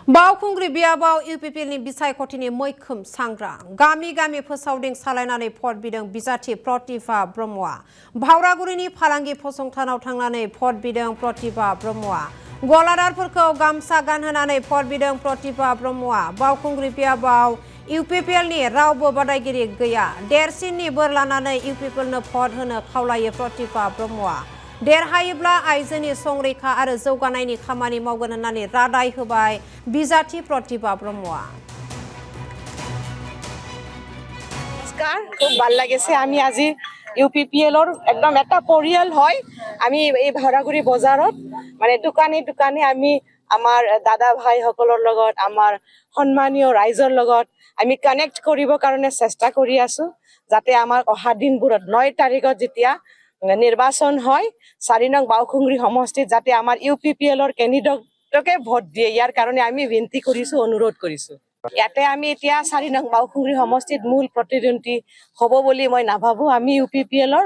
बावखुंग्रि बियाबाव इउपिपिएलनि बिसायख'थिनि मैखोम सांग्रां गामि गामि फोसावदिं सालायनानै भट बिदों बिजाथि प्रतिभा ब्रह्मआ भावरागुरिनि फालांगि फसंथानाव थांनानै भट बिदों प्रतिभा ब्रह्मआ गलादारफोरखौ गामसा गानहोनानै भट बिदों प्रतिभा ब्रह्मआ बावखुंग्रि बियाबाव इउपिपिएलनि रावबो बादायगिरि गैया देरसिननि बोर लानानै इउपिपिएलनो भट होनो खावलायो प्रतिभा ब्रह्मआ देरहायोब्ला आइजोनि संरैखा आरो जौगानायनि खामानि मावगोन होननानै रादाय होबाय बिजाथि प्रतिभा ब्रह्मआ। नमस्कार, खूब ভাল লাগিছে। আমি আজি ইউপিপিএলৰ একদম এটা পৰিয়াল হয়। আমি এই ভাড়াগুৰি বজাৰত মানে দোকানে আমি আমাৰ দাদা ভাইসকলৰ লগত আমাৰ সন্মানীয় ৰাইজৰ লগত আমি কানেক্ট কৰিবৰ কাৰণে চেষ্টা কৰি আছো যাতে আমাৰ অহা দিনবোৰত 9 তাৰিখত যেতিয়া নিৰ্বাচন হয় 4 নং বাওখুংগ্ৰি সমষ্টিত যাতে আমাৰ ইউপিপিএলৰ কেণ্ডিডেটকে ভোট দিয়ে ইয়াৰ কাৰণে আমি বিনতি কৰিছো অনুৰোধ কৰিছো। ইয়াতে আমি এতিয়া 4 নং বাওখুংগ্ৰি সমষ্টিত মূল প্ৰতিদ্বন্দ্বী হ'ব বুলি মই নাভাবো। আমি ইউপিপিএলৰ